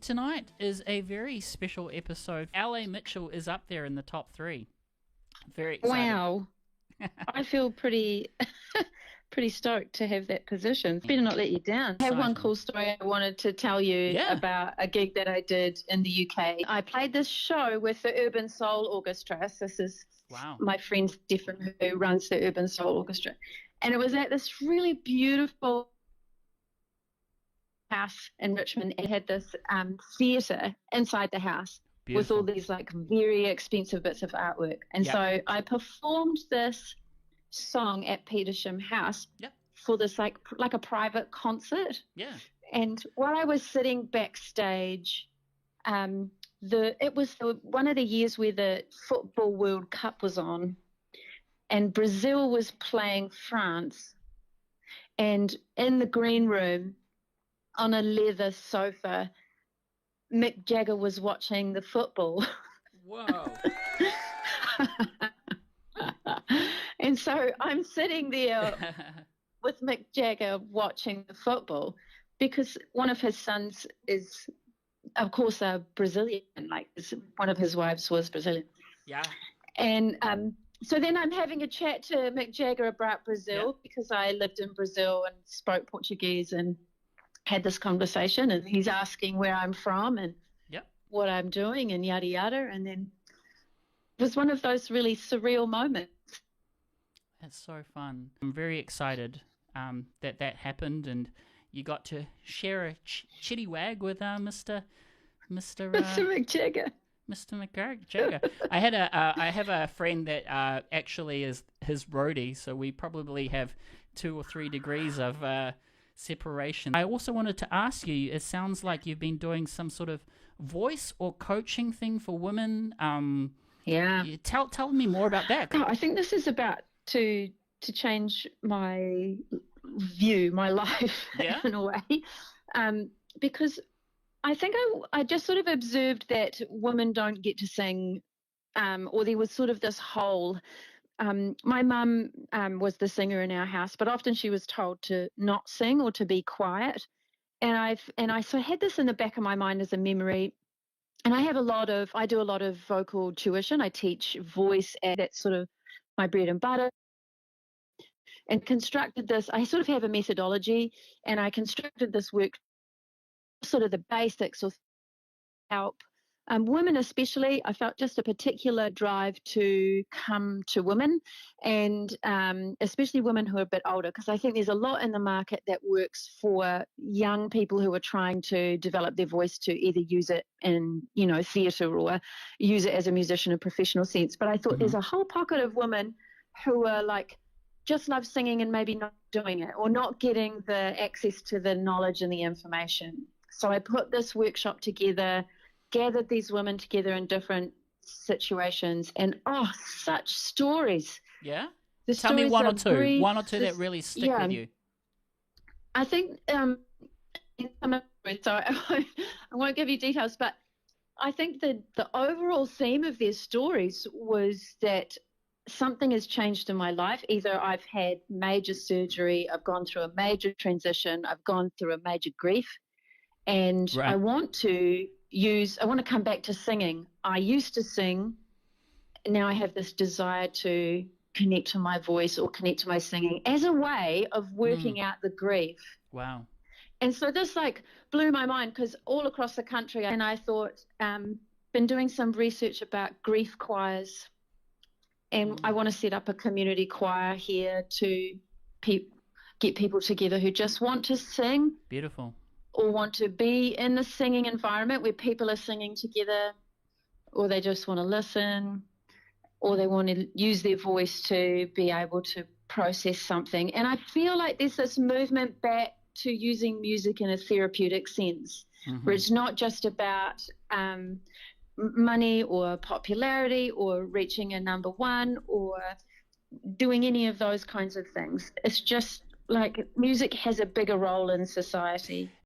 Tonight is a very special episode. L.A. Mitchell is up there in the top 3. Very excited. Wow. I feel pretty stoked to have that position. Better not let you down. I have one cool story I wanted to tell you about a gig that I did in the UK. I played this show with the Urban Soul Orchestra. So this is my friend Stefan, who runs the Urban Soul Orchestra. And it was at this really beautiful house in Richmond. It had this theatre inside the house. Beautiful. With all these like very expensive bits of artwork. And so I performed this song at Petersham House for this like a private concert. Yeah. And while I was sitting backstage, it was one of the years where the Football World Cup was on, and Brazil was playing France. And in the green room, on a leather sofa, Mick Jagger was watching the football. Whoa. And so I'm sitting there with Mick Jagger watching the football because one of his sons is, of course, a Brazilian. Like one of his wives was Brazilian. Yeah. And so then I'm having a chat to Mick Jagger about Brazil because I lived in Brazil and spoke Portuguese and had this conversation, and he's asking where I'm from and what I'm doing and yada yada, and then it was one of those really surreal moments. That's so fun. I'm very excited that happened, and you got to share a chitty wag with Mr. Mick Jagger. Mr. Mick Jagger. I have a friend that actually is his roadie, so we probably have 2 or 3 degrees of separation. I also wanted to ask you, it sounds like you've been doing some sort of voice or coaching thing for women. Tell me more about that. I think this is about to change my view, my life in a way, because I think I just sort of observed that women don't get to sing, or there was sort of this hole. My mum was the singer in our house, but often she was told to not sing or to be quiet. And I had this in the back of my mind as a memory. And I do a lot of vocal tuition. I teach voice, and that's sort of my bread and butter. And constructed this, I sort of have a methodology, and I constructed this work, sort of the basics of help women especially. I felt just a particular drive to come to women, and especially women who are a bit older, because I think there's a lot in the market that works for young people who are trying to develop their voice to either use it in, theatre or use it as a musician in a professional sense. But I thought there's a whole pocket of women who are like, just love singing and maybe not doing it or not getting the access to the knowledge and the information. So I put this workshop together, gathered these women together in different situations, and such stories. Yeah? Tell me one or two that really stick with you. I think, so I won't give you details, but I think that the overall theme of their stories was that something has changed in my life. Either I've had major surgery, I've gone through a major transition, I've gone through a major grief, and I want to come back to singing. I used to sing. Now I have this desire to connect to my voice or connect to my singing as a way of working out the grief. Wow. And so this blew my mind, because all across the country, and I thought, been doing some research about grief choirs, and I want to set up a community choir here to get people together who just want to sing. Beautiful. Or want to be in the singing environment where people are singing together, or they just want to listen, or they want to use their voice to be able to process something. And I feel like there's this movement back to using music in a therapeutic sense, where it's not just about money or popularity or reaching a number one or doing any of those kinds of things. It's just like music has a bigger role in society.